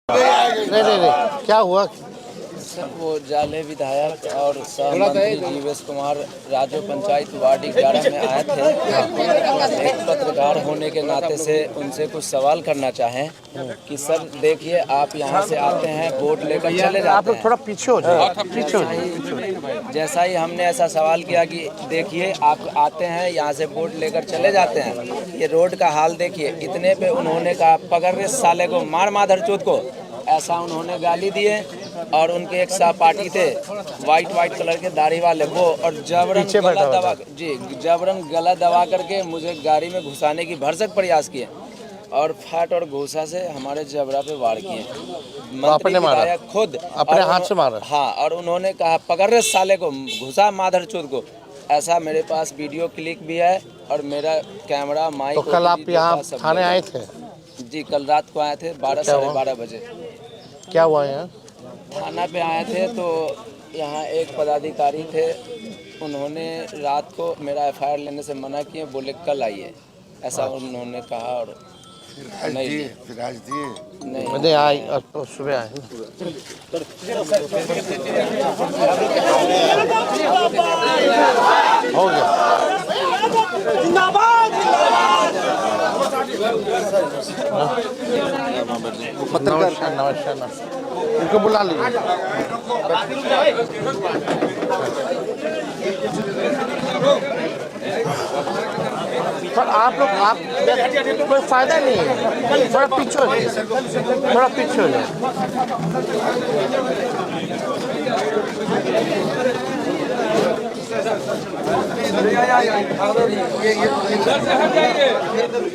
नहीं, क्या हुआ? सर वो जाले विधायक और सहमंत्री जीवेश कुमार राजो पंचायत वार्ड 11 में आए थे। एक पत्रकार होने के नाते से उनसे कुछ सवाल करना चाहें कि सर देखिए, आप यहाँ से आते हैं, वोट लेकर चले जाते हैं। आप लोग थोड़ा पीछे हो जाए, पीछे हो जाए। जैसा ही हमने ऐसा सवाल किया कि देखिए, आप आते हैं यहाँ से वोट लेकर चले जाते हैं, ये रोड का हाल देखिए। इतने पे उन्होंने कहा पकड़ रे साले को, मार माधर चोद को, ऐसा उन्होंने गाली दिए। और उनके एक सहपाठी थे वाइट कलर के दाढ़ी वाले, वो और जबरन गला दबा करके मुझे गाड़ी में घुसाने की भरसक प्रयास किए और फाट और घूसा से हमारे जबरा पे वार किए। मंत्री विधायक खुद अपने हाथ से मारा। हाँ, और उन्होंने कहा पकड़ रहे साले को, घुसा माधर चोद को। ऐसा मेरे पास वीडियो क्लिक भी है और मेरा कैमरा माइक। तो कल आप यहाँ थाने आए थे? जी, कल रात को आए थे 12 साढ़े 12 बजे। क्या हुआ यहाँ? थाना पे आए थे तो यहाँ एक पदाधिकारी थे, उन्होंने रात को मेरा एफआईआर लेने से मना किए, बोले कल आइए, ऐसा उन्होंने कहा। और नहीं दिए, फिर आज दिए नहीं आए, सुबह आए। हो गया। नमस्कार, इनको बुला लीजिए। पर आप लोग कोई फायदा नहीं है, थोड़ा पीछे हो जाए, थोड़ा पीछे हो जाए।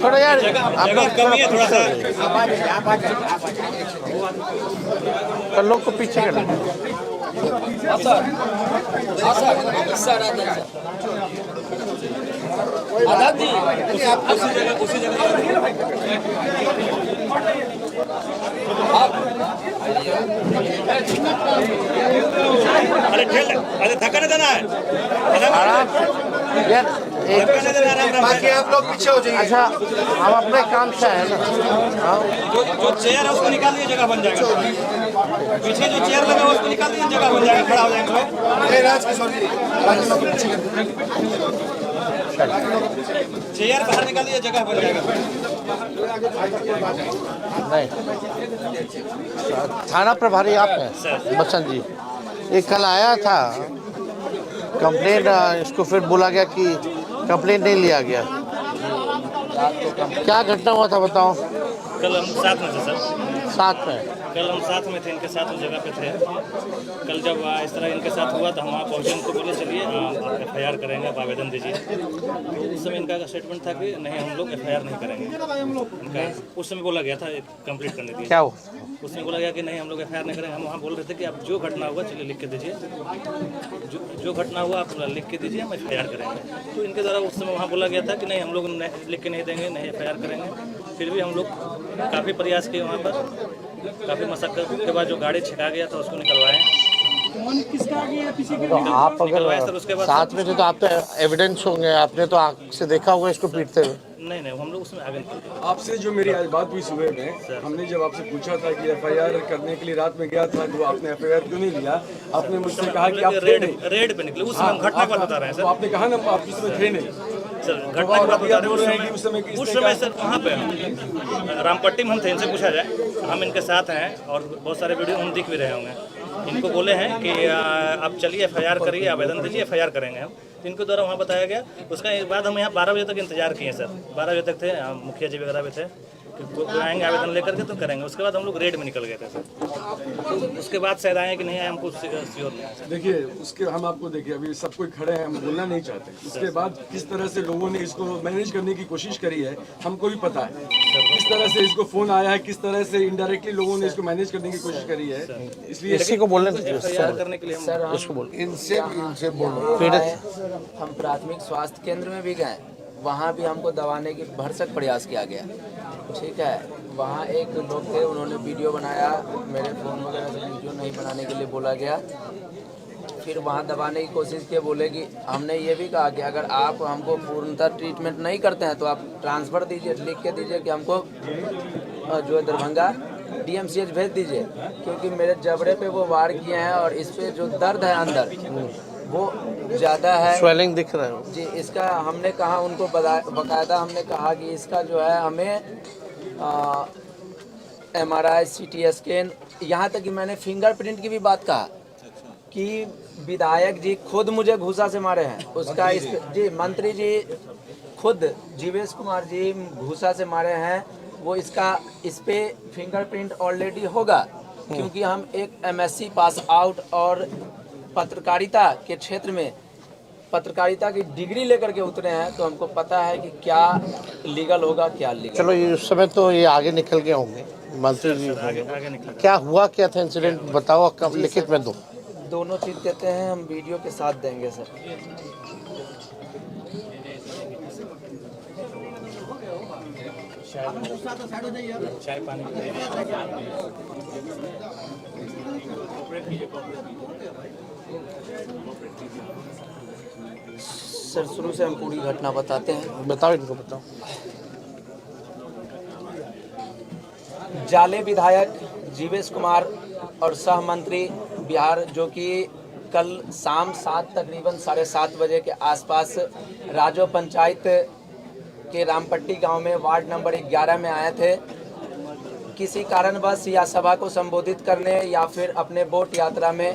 थोड़ा यार आप लोग थोड़ा सा तो लोग को पीछे कर अरे धक्का नहीं देना है, आराम से यार। बाकी आप लोग पीछे हो जाइए। अच्छा, हम अपने काम से है ना। जो चेयर है उसको निकाल दिए, जगह बन जाएगा। पीछे जो चेयर लगा है उसको निकाल दिए, जगह बन जाएगा, खड़ा हो जाएंगे लोग। चेयर बाहर निकाल दिए, जगह बन जाएगा। नहीं, थाना प्रभारी आप हैं बच्चन जी। ये कल आया था कंप्लेंट, इसको फिर बोला गया कि कंप्लेंट नहीं लिया गया। क्या घटना हुआ था बताओ? कल हम साथ में थे सर। साथ में? कल हम साथ में थे, इनके साथ उस जगह पे थे। कल जब इस तरह इनके साथ हुआ तो हम वहाँ पहुँचे, उनको बोले चलिए आप एफआईआर करेंगे, आप आवेदन दीजिए। उस समय इनका स्टेटमेंट था कि नहीं, हम लोग एफआईआर नहीं करेंगे। इनका उस समय बोला गया था कंप्लीट करने दिया। क्या हुआ? उसमें बोला गया कि नहीं, हम लोग एफआईआर नहीं करेंगे। हम वहाँ बोल रहे थे कि आप जो घटना हुआ चलिए लिख के दीजिए, जो घटना हुआ आप लिख के दीजिए, हम एफआईआर करेंगे। तो इनके द्वारा उस समय वहाँ बोला गया था कि नहीं, हम लोग लिख के नहीं देंगे, नहीं एफआईआर करेंगे। फिर भी हम लोग काफ़ी प्रयास किए, वहाँ पर काफ़ी मशक्कत के बाद जो गाड़ी छिका गया था उसको निकलवाएं। तो आप अगर साथ में थे तो आप तो एविडेंस होंगे, आपने तो आँख से देखा होगा इसको पीटते हुए। नहीं, हम लोग उसमें आगे आपसे जो मेरी आज बात हुई सुबह में, हमने जब आपसे पूछा था कि एफआईआर करने के लिए रात में गया था, तो आपने एफआईआर क्यों नहीं लिया? आपने मुझसे कहा कि आप रेड पे निकले। उस समय हम घटना को बता रहे हैं सर। आपने कहा ना आप उस समय थे नहीं सर, घटना को बता रहे हैं। उस समय सर वहाँ पे रामपट्टी में हम थे, इनसे पूछा जाए, हम इनके साथ हैं और बहुत सारे वीडियो हम दिख भी रहे होंगे। इनको बोले हैं कि आप चलिए एफआईआर करिए, आवेदन दीजिए, एफआईआर करेंगे हम। इनको द्वारा वहाँ बताया गया। उसका बाद हम यहाँ 12 बजे तक इंतजार किए सर। 12 बजे तक थे, मुखिया जी वगैरह भी थे कि आएंगे आवेदन लेकर के तो करेंगे। उसके बाद हम लोग रेड में निकल गए थे सर। तो उसके बाद शायद आए कि नहीं आए, हमको श्योर नहीं। देखिए, उसके हम आपको देखिए, अभी सब कोई खड़े हैं, हम बोलना नहीं चाहते। उसके बाद किस तरह से लोगों ने इसको मैनेज करने की कोशिश करी है हमको भी पता है। किस तरह से इसको फोन आया है, किस तरह से इनडायरेक्टली लोगों ने इसको मैनेज करने की कोशिश करी है। इसलिए इसी को बोलने करने के लिए हम इसको बोल इनसे बोलो। हम प्राथमिक स्वास्थ्य केंद्र में भी गए, वहाँ भी हमको दबाने की भरसक प्रयास किया गया। ठीक है, वहाँ एक लोग थे, उन्होंने वीडियो बनाया, मेरे फ़ोन वगैरह से वीडियो नहीं बनाने के लिए बोला गया। फिर वहाँ दबाने की कोशिश की, बोले कि हमने ये भी कहा कि अगर आप हमको पूर्णतः ट्रीटमेंट नहीं करते हैं तो आप ट्रांसफ़र दीजिए, लिख के दीजिए कि हमको जो है दरभंगा DMCH भेज दीजिए, क्योंकि मेरे जबड़े पे वो वार किए हैं और इस पे जो दर्द है अंदर वो ज़्यादा है। स्वेलिंग दिख रहा है जी, इसका हमने कहा उनको बकायदा हमने कहा कि इसका जो है हमें MRI CT स्कैन, यहाँ तक कि मैंने फिंगरप्रिंट की भी बात कहा कि विधायक जी खुद मुझे घूसा से मारे हैं, उसका इस जी मंत्री जी खुद जीवेश कुमार जी घूसा से मारे हैं, वो इसका इस पे फिंगरप्रिंट ऑलरेडी होगा, क्योंकि हम एक MSc पास आउट और पत्रकारिता के क्षेत्र में पत्रकारिता की डिग्री लेकर के उतरे हैं, तो हमको पता है कि क्या लीगल होगा क्या लीगल। चलो ये उस समय तो ये आगे निकल गए होंगे मंत्री जी, क्या हुआ क्या था इंसिडेंट बताओ, कब लिखित में दो। दोनों चीज़ देते हैं, हम वीडियो के साथ देंगे सर। चाय पानी सर शुरू से हम पूरी घटना बताते हैं। बताओ इनको बताओ। जाले विधायक जीवेश कुमार और सह मंत्री बिहार, जो कि कल शाम तकरीबन 7:30 बजे के आसपास राजो पंचायत के रामपट्टी गांव में वार्ड नंबर 11 में आए थे, किसी कारणवश या सभा को संबोधित करने या फिर अपने वोट यात्रा में।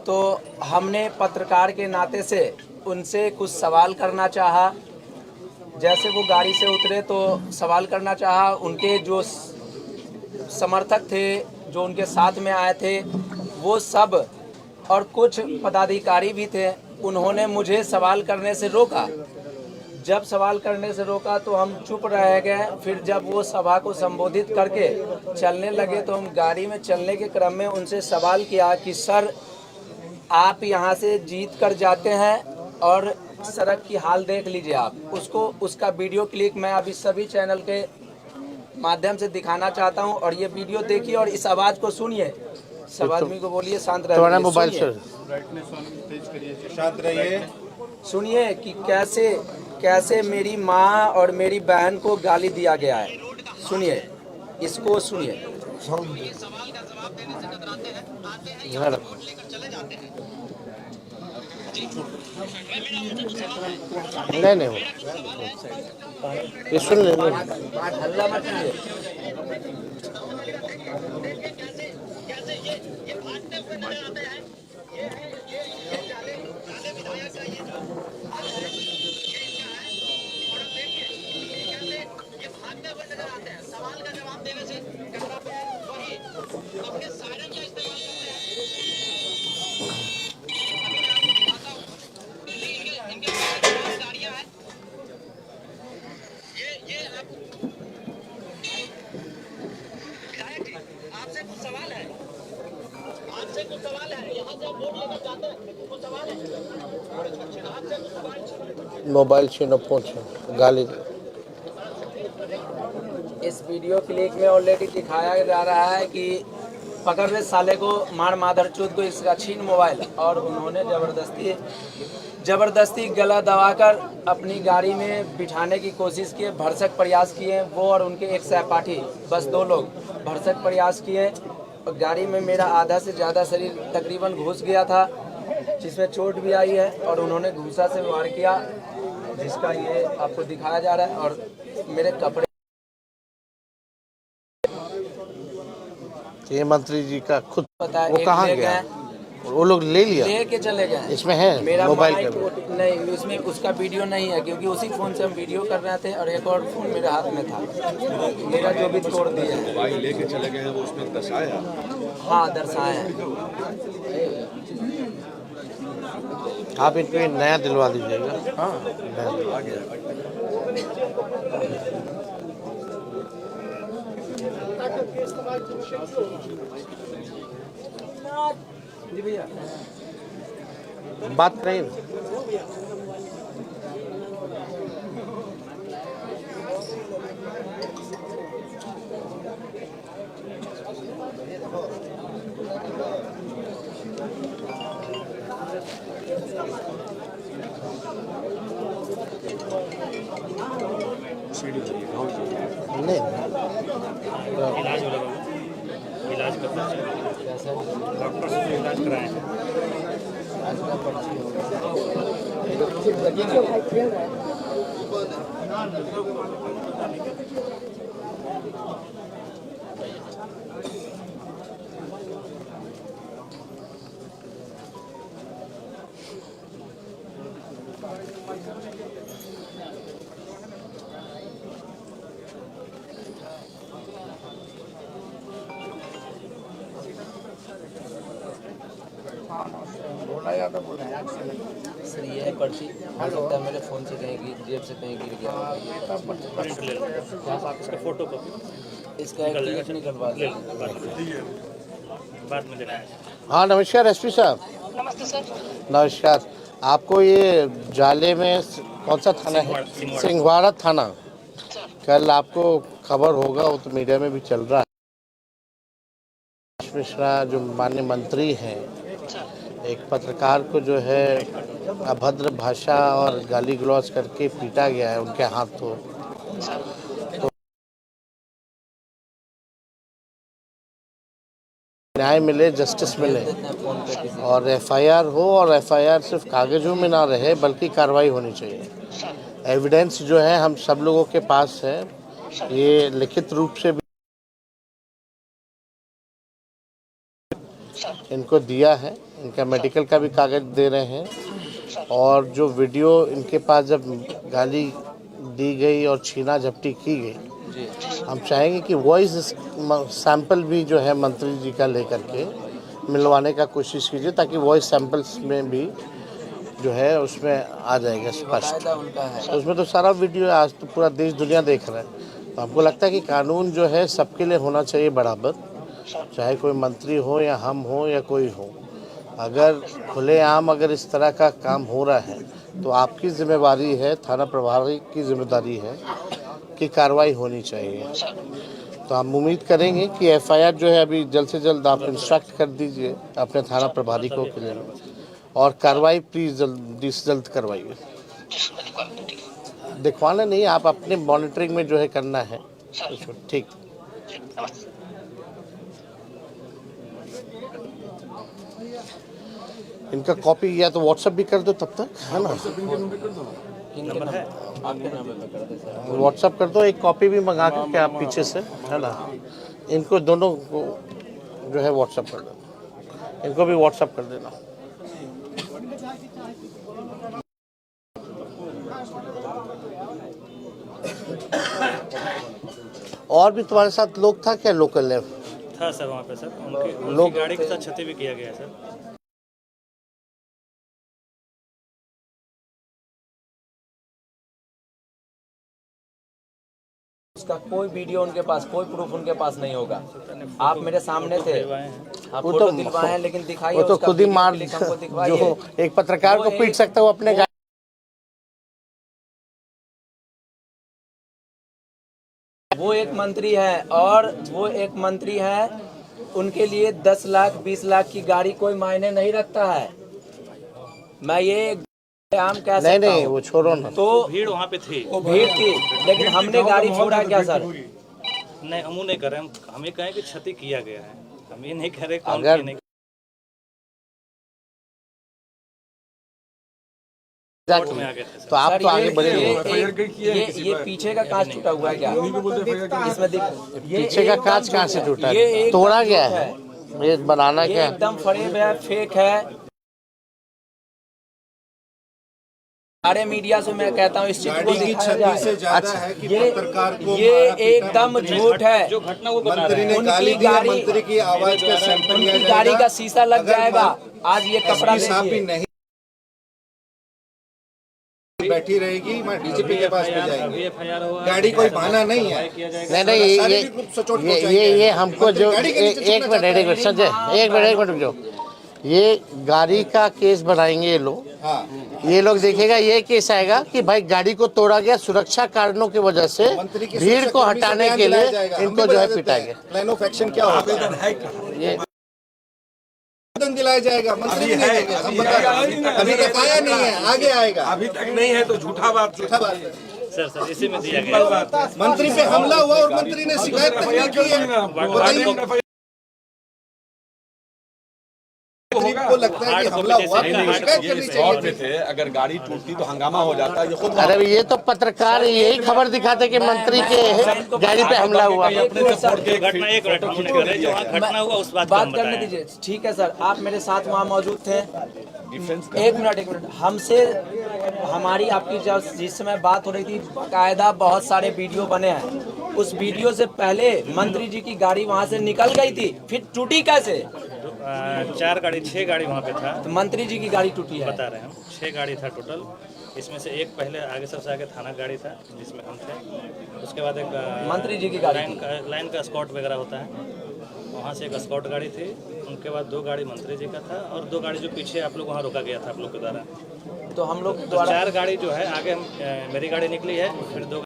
तो हमने पत्रकार के नाते से उनसे कुछ सवाल करना चाहा। जैसे वो गाड़ी से उतरे तो सवाल करना चाहा, उनके जो समर्थक थे जो उनके साथ में आए थे वो सब और कुछ पदाधिकारी भी थे, उन्होंने मुझे सवाल करने से रोका। जब सवाल करने से रोका तो हम चुप रह गए। फिर जब वो सभा को संबोधित करके चलने लगे तो हम गाड़ी में चलने के क्रम में उनसे सवाल किया कि सर आप यहाँ से जीत कर जाते हैं और सड़क की हाल देख लीजिए आप। उसका वीडियो क्लिप मैं अभी सभी चैनल के माध्यम से दिखाना चाहता हूँ और ये वीडियो देखिए और इस आवाज़ को सुनिए। सब आदमी को बोलिए शांत रहिए, मोबाइल से शांत रहिए, सुनिए कि कैसे मेरी माँ और मेरी बहन को गाली दिया गया है। सुनिए, इसको सुनिए। नहीं ये सुन ले। हल्ला मत कीजिए। सवाल का जवाब देने से वही अपने सायरन का इस्तेमाल करते हैं। इनके गाड़ियां हैं, ये विधायक जी आपसे कुछ सवाल है, यहाँ से वोट लेकर जाते हैं, कुछ सवाल है आपसे, कुछ सवाल। मोबाइल छीनो, फोन छीनो, गाली। इस वीडियो क्लिप में ऑलरेडी दिखाया जा रहा है कि पकड़ रहे साले को, मार माधर चूत को, इसका छीन मोबाइल। और उन्होंने ज़बरदस्ती गला दबाकर अपनी गाड़ी में बिठाने की कोशिश किए, भरसक प्रयास किए। वो और उनके एक सहपाठी, बस 2 लोग भरसक प्रयास किए। और गाड़ी में मेरा आधा से ज़्यादा शरीर तकरीबन घुस गया था, जिसमें चोट भी आई है। और उन्होंने घूसा से वार किया, जिसका ये आपको दिखाया जा रहा है। और मेरे कपड़े, ये मंत्री जी का खुद पता है, वो कहाँ गया? वो लोग ले लिया, लेके चले गए। इसमें है मेरा मोबाइल माइक नहीं, उसमें उसका वीडियो नहीं है, क्योंकि उसी फ़ोन से हम वीडियो कर रहे थे और एक और फ़ोन मेरे हाथ में था। मेरा जो भी तोड़ दिया है, मोबाइल लेके चले गए हैं, वो उसमें दर्शाया। हाँ दर्शाए हैं। आप इनको ये नया दिलवा दीजिएगा। हाँ नया दिलवा जी भैया, बात नहीं। नहीं का पर्ची डॉक्टर से इलाज कराए हैं। आज का पर्ची होगा। सर ये है पर्ची, हो सकता है मेरे फ़ोन से कहीं जेब से कहीं गिर गया। प्रिंट ले लो, इसका फोटो कॉपी इसका एक टिकट निकलवा ले दो। लो, बाद में देना है। हाँ नमस्कार एसपी साहब। नमस्ते सर। नमस्कार। आपको ये जाले में कौन सा थाना है? सिंहवाड़ा थाना। कल आपको खबर होगा, वो तो मीडिया में भी चल रहा है, मिश्रा जो माननीय मंत्री हैं, एक पत्रकार को जो है अभद्र भाषा और गाली गलौज करके पीटा गया है उनके हाथों। तो न्याय मिले, जस्टिस मिले और एफआईआर हो, और एफआईआर सिर्फ कागजों में ना रहे बल्कि कार्रवाई होनी चाहिए। एविडेंस जो है हम सब लोगों के पास है, ये लिखित रूप से भी इनको दिया है, इनका मेडिकल का भी कागज दे रहे हैं, और जो वीडियो इनके पास जब गाली दी गई और छीना झपटी की गई, हम चाहेंगे कि वॉइस सैंपल भी जो है मंत्री जी का लेकर के मिलवाने का कोशिश कीजिए, ताकि वॉइस सैंपल्स में भी जो है उसमें आ जाएगा स्पष्ट। उनका है तो उसमें तो सारा वीडियो आज तो पूरा देश दुनिया देख रहा है। तो हमको लगता है कि कानून जो है सबके लिए होना चाहिए बराबर, चाहे कोई मंत्री हो या हम हो या कोई हो। अगर खुलेआम अगर इस तरह का काम हो रहा है तो आपकी जिम्मेवारी है, थाना प्रभारी की जिम्मेदारी है कि कार्रवाई होनी चाहिए। तो हम उम्मीद करेंगे कि एफआईआर जो है अभी जल्द से जल्द आप इंस्ट्रक्ट कर दीजिए अपने थाना प्रभारी को के लिए, और कार्रवाई प्लीज़ जल्दी से जल्द करवाइए। दिखवाना नहीं, आप अपने मॉनिटरिंग में जो है करना है। ठीक, इनका कॉपी या तो व्हाट्सएप भी कर दो तब तक, है ना? नंबर है आपके नंबर पे कर दे सर। व्हाट्सएप कर दो, एक कॉपी भी मंगा करके आप पीछे से, है ना? इनको दोनों को जो है व्हाट्सएप कर दो, इनको भी व्हाट्सएप कर देना। और भी तुम्हारे साथ लोग था क्या लोकल है? था सर वहाँ पे सर, उनकी गाड़ी के साथ क्षति भी किया गया सर। उसका कोई वीडियो उनके पास, कोई प्रूफ उनके पास नहीं होगा। आप मेरे सामने थे, आप वो फोटो तो दिलवाए हैं, लेकिन दिखाइए वो तो उसका खुद ही वीडियो मार, क्लिप हमको दिखवाइए। जो एक पत्रकार को पीट सकता है वो अपने वो एक मंत्री है, और वो एक मंत्री है, उनके लिए 10 लाख 20 लाख की गाड़ी कोई मायने नहीं रखता है। मैं ये आम कह सकता नहीं हूं। वो छोड़ो ना। तो भीड़ वहाँ पे थी, वो भीड़ थी, लेकिन हमने गाड़ी छोड़ा क्या सर? नहीं हम नहीं कर रहे, हम ये कहें कि क्षति किया गया है, हम ये नहीं कह रहे कौन अगर किया नहीं। में आ गए थे सर। तो आप तो आगे बढ़े हो। ये पीछे का कांच टूटा हुआ है क्या? इसमें पीछे का कांच कहाँ से टूटा ये है? एक तोड़ा गया है, ये बनाना ये क्या? एकदम फरेब है, फेक है। सारे मीडिया से मैं कहता हूँ इस चीज को दिखाया जाए। से ज्यादा है कि पत्रकार को ये एकदम झूठ है। जो घटना वो बता मंत्री रहे ने हैं। गाली उनकी दी है, गाड़ी, मंत्री की आवाज का सैंपल लिया उनकी जाएगा। गाड़ी का शीशा लग अगर जाएगा। आज ये कपड़ा एसपी साहब भी देखिए, नहीं बैठी रहेगी, मैं डीजीपी के पास में जाएंगे। एफआईआर हुआ, गाड़ी कोई बहाना नहीं है। नहीं शारीरिक रूप से चोट ये पहुंचाई ये है। हमको जो गाड़ी के नीचे एक छुपना मिनट चाहता है। संजय, एक मिनट रुक जाओ। ये गाड़ी का केस बनाएंगे ये लोग, हाँ, ये लोग देखेगा, ये केस आएगा कि भाई गाड़ी को तोड़ा गया सुरक्षा कारणों की वजह से, मंत्री की भीड़ को सुरक्षा हटाने कर्मी के से बयान लिए दिलाया जाएगा। इनको हम भी जो है बता पिटा देते गया। हैं, प्लान ऑफ एक्शन क्या होगा, ये आवेदन दिलाया जाएगा। मंत्री भी नहीं देंगे, हम बता रहे हैं। अभी तक आया नहीं है, आगे आएगा। अभी तक नहीं है तो झूठा बात झूठा बात है। सर इसी में दिया गया। मंत्री पे हमला हुआ और मंत्री ने शिकायत तक नहीं की है। मंत्री को लगता है कि हमला हुआ तो शिकायत करनी स्पॉट चाहिए। पे थे, अगर गाड़ी टूटती तो हंगामा हो जाता। ये खुद अरे ये तो पत्रकार यही खबर दिखाते कि मंत्री के गाड़ी पे हमला हुआ। घटना एक मिनट हम कर रहे हैं, जो वहाँ घटना हुआ उस बात को हम बात करने बताएं। दीजिए। ठीक है सर, आप मेरे साथ वहाँ मौजूद थे। डिफेंस एक मिनट, हमसे हमारी आपकी जब जिस समय बात हो रही थी, बाकायदा बहुत सारे वीडियो बने हैं। उस वीडियो से पहले मंत्री जी की गाड़ी वहाँ से निकल गई थी, फिर टूटी कैसे? 6 गाड़ी वहाँ पे था, तो मंत्री जी की गाड़ी टूटी है। बता रहे हैं हम। 6 गाड़ी था टोटल, इसमें से एक पहले आगे सबसे आगे थाना गाड़ी था जिसमें हम थे। उसके बाद एक मंत्री जी की गाड़ी लाइन का स्कॉट वगैरह होता है, वहाँ से एक स्कॉट गाड़ी थी। उनके बाद 2 गाड़ी मंत्री जी का था और 2 गाड़ी जो पीछे आप लोग वहाँ रोका गया था आप लोग के द्वारा। तो हम लोग तो द्वारा 4 गाड़ी जो है आगे मेरी गाड़ी निकली है, फिर 2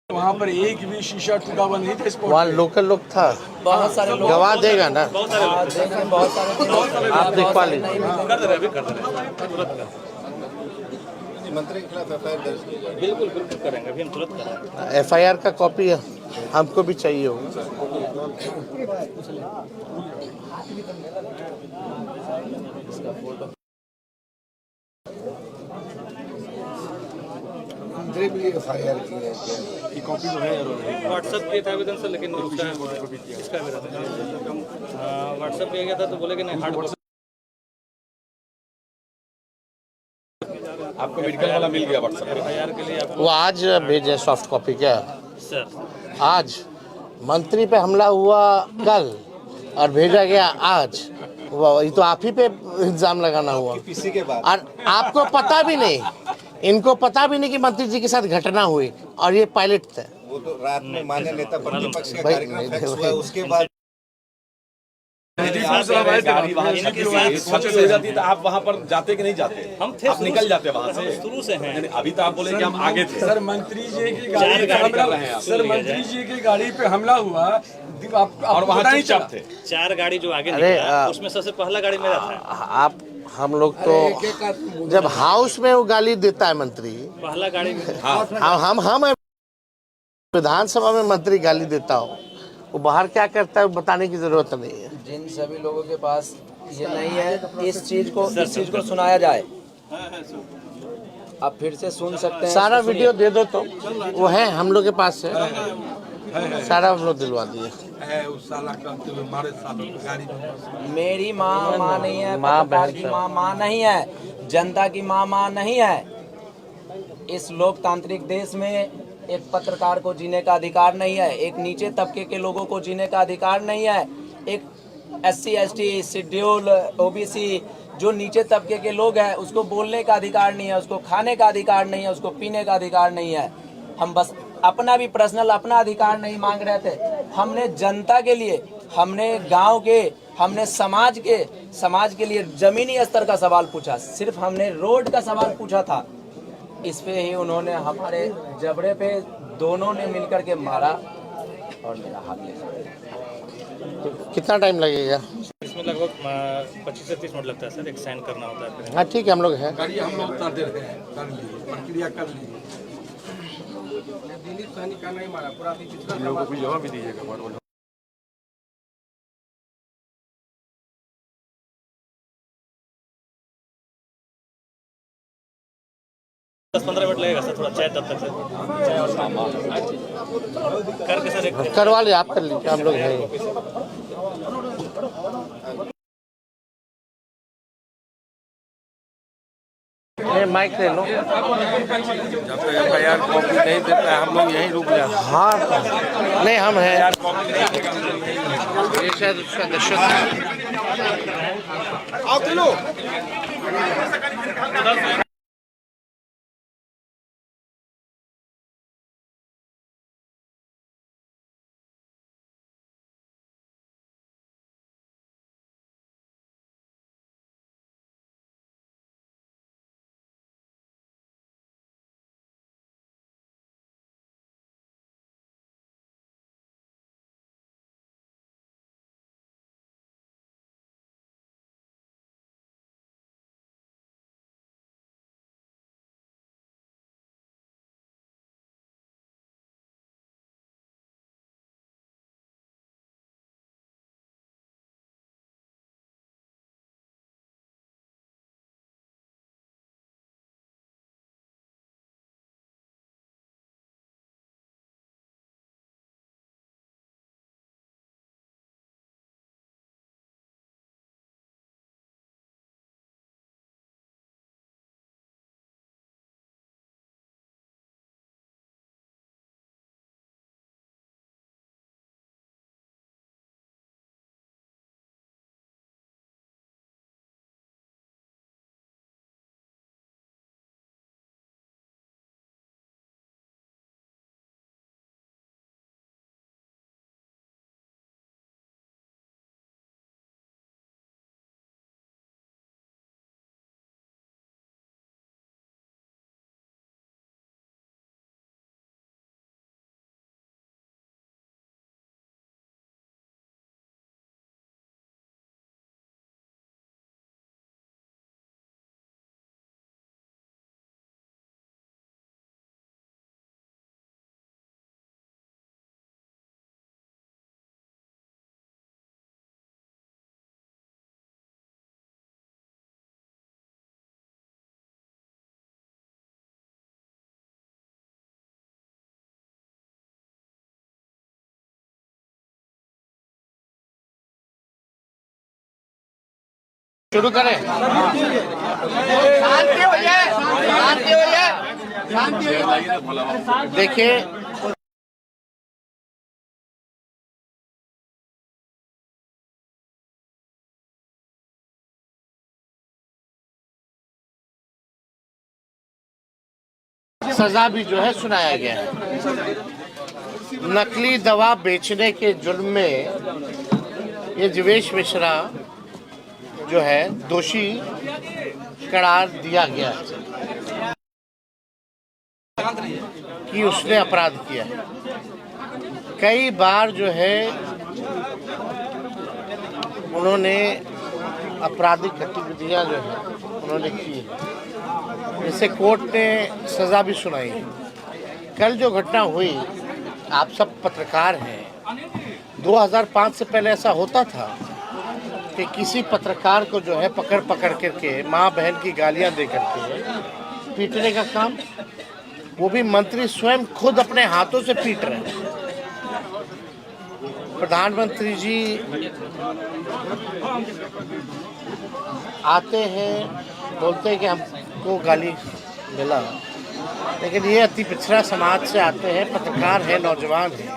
वहाँ पर एक भी शीशा टूटा हुआ नहीं था स्पॉट वहाँ लोकल लोग था, बहुत सारे लोग गवाह देगा ना, बहुत सारे लोग थे। देख रहे हैं, बहुत सारे आप दिखवा लीजिए। कर दे रहे हैं, अभी कर दे रहे हैं, तुरंत कर। मंत्री के खिलाफ एफआईआर दर्ज की जाए। बिल्कुल बिल्कुल करेंगे, अभी हम तुरंत कर रहे हैं। FIR का कॉपी हमको भी चाहिए होगा। मंत्री भी एफआईआर की है। कॉपी तो है यार। व्हाट्सएप किया था आवेदन सर, लेकिन उसका इसका भी रहता है। व्हाट्सएप किया गया था तो बोले कि नहीं हार्ड कॉपी। आपको मेडिकल वाला मिल गया व्हाट्सएप पे? FIR के लिए आपको वो आज भेजे सॉफ्ट कॉपी क्या? सर आज मंत्री पे हमला हुआ कल और भेजा गया आज। ये तो आप ही पे इल्जाम लगाना हुआ। किसी के बाद और आपको पता भी नहीं, इनको पता भी नहीं कि मंत्री जी के साथ घटना हुई और ये पायलट थे। वो तो रात में मान्य नेता प्रतिपक्ष का भाई, कार्यक्रम नहीं, फिक्स हुआ, उसके बाद गाड़ी वहाँ सच हो जाती तो आप वहाँ पर जाते कि नहीं जाते? हम थे आप निकल जाते वहाँ से? शुरू से हैं। नहीं, अभी तो आप बोले कि हम आगे थे। सर मंत्री जी की गाड़ी पे गाड़ी हमला कर रहे हैं आप। सर मंत्री जी की गाड़ी पे हमला हुआ, और वहाँ चुपचाप थे। 4 गाड़ी जो आगे अरे, निकला उसमें सबसे पहला गाड़ी मेरा था। आप हम लोग तो जब हाउस में वो गाली देता है मंत्री, पहला गाड़ी हम विधानसभा में मंत्री गाली देता हो, वो बाहर क्या करता है बताने की जरूरत नहीं है। जिन सभी लोगों के पास ये नहीं है, इस चीज को सुनाया जाए। आप फिर से सुन सकते हैं। सारा वीडियो दे दो तो वो है हम लोग के पास है, सारा हम लोग दिलवा दिए। मेरी माँ नहीं है, माँ पत्रकार बहन की सब। माँ नहीं है, जनता की माँ नहीं है। इस लोकतांत्रिक देश में एक पत्रकार को जीने का अधिकार नहीं है, एक नीचे तबके के लोगों को जीने का अधिकार नहीं है, एक SC ST शेड्यूल OBC जो नीचे तबके के लोग हैं उसको बोलने का अधिकार नहीं है, उसको खाने का अधिकार नहीं है, उसको पीने का अधिकार नहीं है। हम बस अपना भी पर्सनल अपना अधिकार नहीं मांग रहे थे। हमने जनता के लिए, हमने गांव के, हमने समाज के लिए जमीनी स्तर का सवाल पूछा। सिर्फ हमने रोड का सवाल पूछा था। इस पे ही उन्होंने हमारे जबड़े पे दोनों ने मिलकर के मारा और मेरा हाथ ले। कितना टाइम लगेगा? इसमें लगभग 25 से 30 मिनट लगता है सर, एक साइन करना होता है। हाँ ठीक है, हम लोग हैं। गाड़ी हम लोग उतार दे रहे हैं, कर लीजिए प्रक्रिया कर लीजिए। दिलीप सहनी का नहीं मारा, पूरा अभी पिछला लोगों को जवाब भी दीजिएगा। 10-15 मिनट लगेगा सर, थोड़ा चाय तब तक सर, चाय और सामान करके सर एक करवा लिया, आप कर लीजिए, हम लोग हैं। माइक ले लो। जब तक FIR कॉपी नहीं देता है हम लोग यहीं रुक जाते हैं। हाँ नहीं, हम हैं। ये शायद उसका दशक है। शुरू करें। देखिए, सजा भी जो है सुनाया गया है। नकली दवा बेचने के जुर्म में ये जीवेश मिश्रा जो है दोषी करार दिया गया है कि उसने अपराध किया है। कई बार जो है उन्होंने आपराधिक गतिविधियां जो है उन्होंने की है, जिससे कोर्ट ने सजा भी सुनाई है। कल जो घटना हुई, आप सब पत्रकार हैं, 2005 से पहले ऐसा होता था कि किसी पत्रकार को जो है पकड़ करके माँ बहन की गालियां दे करके पीटने का काम, वो भी मंत्री स्वयं खुद अपने हाथों से पीट रहे हैं। प्रधानमंत्री जी आते हैं, बोलते हैं कि हमको गाली मिला, लेकिन ये अति पिछड़ा समाज से आते हैं, पत्रकार हैं, नौजवान हैं,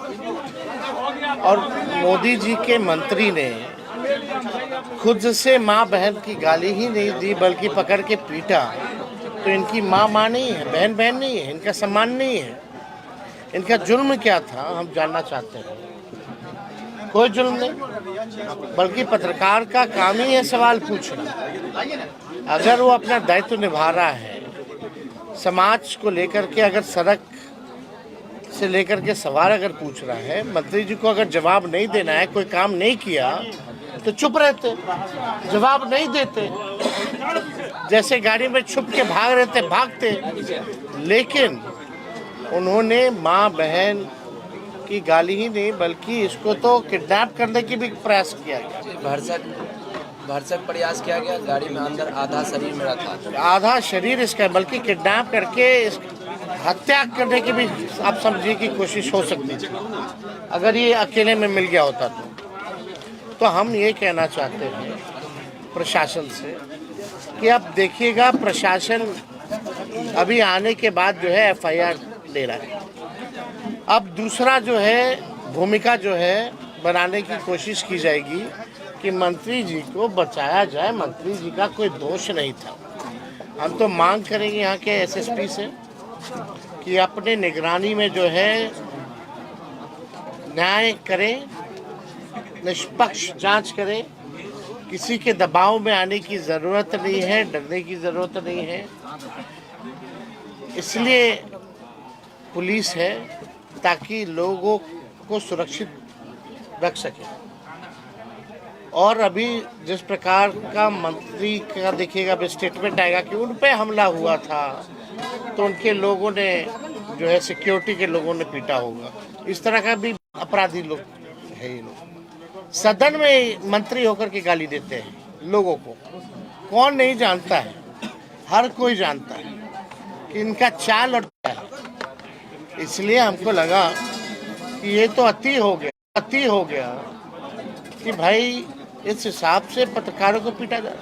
और मोदी जी के मंत्री ने खुद से माँ बहन की गाली ही नहीं दी बल्कि पकड़ के पीटा। तो इनकी माँ नहीं है, बहन नहीं है, इनका सम्मान नहीं है। इनका जुर्म क्या था हम जानना चाहते हैं। कोई जुर्म नहीं, बल्कि पत्रकार का काम ही है सवाल पूछना। अगर वो अपना दायित्व निभा रहा है, समाज को लेकर के अगर सड़क से लेकर के सवाल अगर पूछ रहा है, मंत्री जी को अगर जवाब नहीं देना है, कोई काम नहीं किया तो चुप रहते, जवाब नहीं देते, जैसे गाड़ी में छुप के भाग रहे थे भागते। लेकिन उन्होंने माँ बहन की गाली ही नहीं बल्कि इसको तो किडनैप करने की भी प्रयास किया गया, भरसक प्रयास किया गया। गाड़ी में अंदर आधा शरीर मेरा था, आधा शरीर इसका, बल्कि किडनैप करके हत्या करने की भी आप समझिए की कोशिश हो सकती थी अगर ये अकेले में मिल गया होता तो हम ये कहना चाहते हैं प्रशासन से कि अब देखिएगा, प्रशासन अभी आने के बाद जो है एफआईआर ले रहा है। अब दूसरा जो है भूमिका जो है बनाने की कोशिश की जाएगी कि मंत्री जी को बचाया जाए। मंत्री जी का कोई दोष नहीं था। हम तो मांग करेंगे यहाँ के एसएसपी से कि अपने निगरानी में जो है न्याय करें, निष्पक्ष जांच करें। किसी के दबाव में आने की ज़रूरत नहीं है, डरने की ज़रूरत नहीं है। इसलिए पुलिस है ताकि लोगों को सुरक्षित रख सके। और अभी जिस प्रकार का मंत्री का देखिएगा, अभी स्टेटमेंट आएगा कि उन पे हमला हुआ था तो उनके लोगों ने जो है सिक्योरिटी के लोगों ने पीटा होगा। इस तरह का भी अपराधी लोग है। ये लोग सदन में मंत्री होकर के गाली देते हैं लोगों को। कौन नहीं जानता है, हर कोई जानता है कि इनका चाल और क्या है। इसलिए हमको लगा कि ये तो अति हो गया कि भाई इस हिसाब से पत्रकारों को पीटा जाए।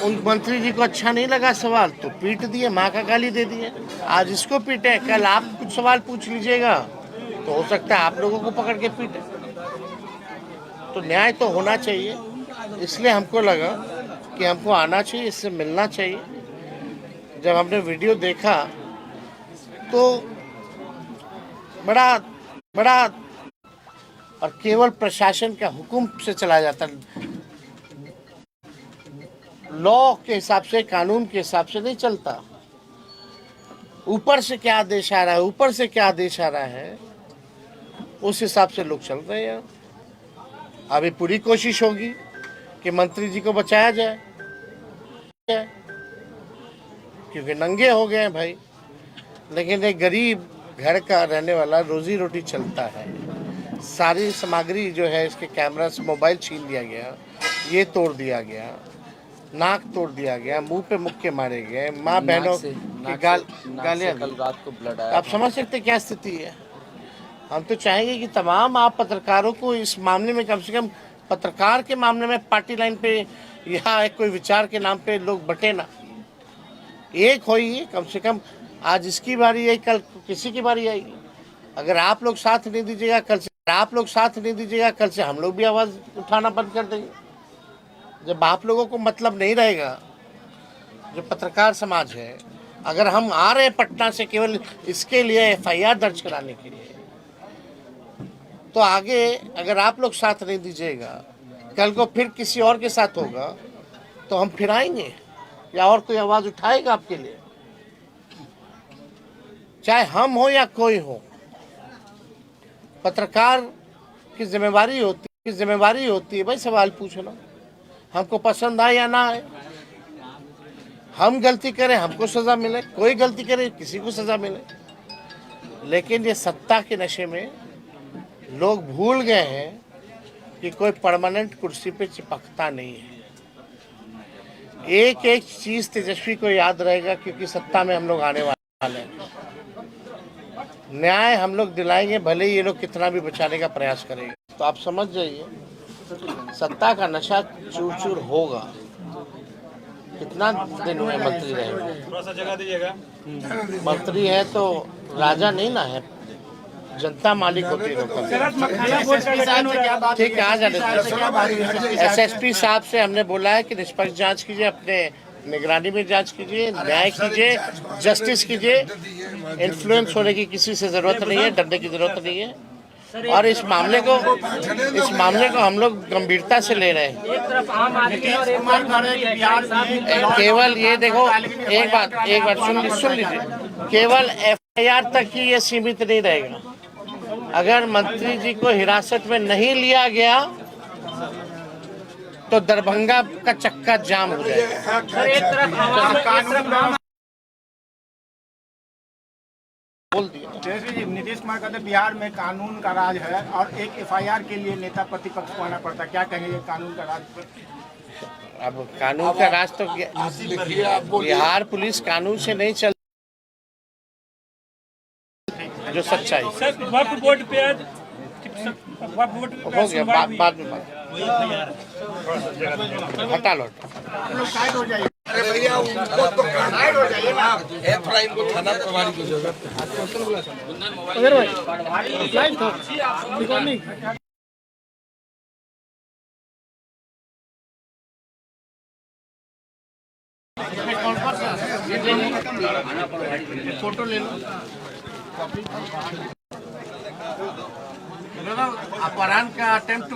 उन मंत्री जी को अच्छा नहीं लगा सवाल तो पीट दिए, माँ का गाली दे दिए। आज इसको पीटे, कल आप कुछ सवाल पूछ लीजिएगा तो हो सकता है आप लोगों को पकड़ के पीटे। तो न्याय तो होना चाहिए। इसलिए हमको लगा कि हमको आना चाहिए, इससे मिलना चाहिए। जब हमने वीडियो देखा तो बड़ा और केवल प्रशासन का हुक्म से चला जाता, लॉ के हिसाब से, कानून के हिसाब से नहीं चलता। ऊपर से क्या आदेश आ रहा है, उस हिसाब से लोग चल रहे हैं। अभी पूरी कोशिश होगी कि मंत्री जी को बचाया जाए, क्योंकि नंगे हो गए हैं भाई। लेकिन एक गरीब घर का रहने वाला, रोजी रोटी चलता है, सारी सामग्री जो है इसके कैमरा से, मोबाइल छीन लिया गया, ये तोड़ दिया गया, नाक तोड़ दिया गया, मुंह पे मुक्के मारे गए, माँ बहनों की गालियाँ। कल रात को ब्लड आया। आप समझ सकते क्या स्थिति है। हम तो चाहेंगे कि तमाम आप पत्रकारों को इस मामले में कम से कम पत्रकार के मामले में पार्टी लाइन पे या एक कोई विचार के नाम पे लोग बटे ना, एक हो ही कम से कम। आज इसकी बारी आई, कल किसी की बारी आएगी। अगर आप लोग साथ नहीं दीजिएगा कल से हम लोग भी आवाज़ उठाना बंद कर देंगे। जब आप लोगों को मतलब नहीं रहेगा, जो पत्रकार समाज है, अगर हम आ रहे हैं पटना से केवल इसके लिए FIR दर्ज कराने के लिए, तो आगे अगर आप लोग साथ नहीं दीजिएगा, कल को फिर किसी और के साथ होगा तो हम फिर आएंगे या और कोई आवाज़ उठाएगा आपके लिए, चाहे हम हो या कोई हो। पत्रकार की जिम्मेवारी होती है भाई सवाल पूछना, हमको पसंद आए या ना आए। हम गलती करें हमको सज़ा मिले, कोई गलती करे किसी को सज़ा मिले। लेकिन ये सत्ता के नशे में लोग भूल गए हैं कि कोई परमानेंट कुर्सी पे चिपकता नहीं है। एक एक चीज़ तेजस्वी को याद रहेगा, क्योंकि सत्ता में हम लोग आने वाले हैं। न्याय हम लोग दिलाएंगे, भले ही ये लोग कितना भी बचाने का प्रयास करेंगे। तो आप समझ जाइए, सत्ता का नशा चूर चूर होगा। कितना दिन हुए मंत्री रहे, थोड़ा सा जगह दीजिएगा। मंत्री है तो राजा नहीं ना है, जनता मालिक होती है। ठीक है, आ जाने। SSP साहब से हमने बोला है कि निष्पक्ष जांच कीजिए, अपने निगरानी में जांच कीजिए, न्याय कीजिए, जस्टिस कीजिए। इन्फ्लुएंस होने की किसी से जरूरत नहीं है, डरने की जरूरत नहीं है। और इस मामले को हम लोग गंभीरता से ले रहे हैं। केवल ये देखो, एक बात सुन लीजिए, केवल FIR तक ही ये सीमित नहीं रहेगा। अगर मंत्री जी को हिरासत में नहीं लिया गया तो दरभंगा का चक्का जाम हो जाएगा। बोल दिया जी, नीतीश कुमार कहते बिहार में कानून का राज है और एक FIR के लिए नेता प्रतिपक्ष को आना पड़ता है। क्या कहेंगे कानून का राज पर? अब कानून का राज तो बिहार पुलिस कानून से नहीं चल, जो सच्चाई हो गया। बाद में हटा लो। अरे भैया उनको तो साइड हो जाइए ना। एफराइम को थाना प्रभारी की जगह फोटो ले लो। अपहरण का अटेम्प्ट टू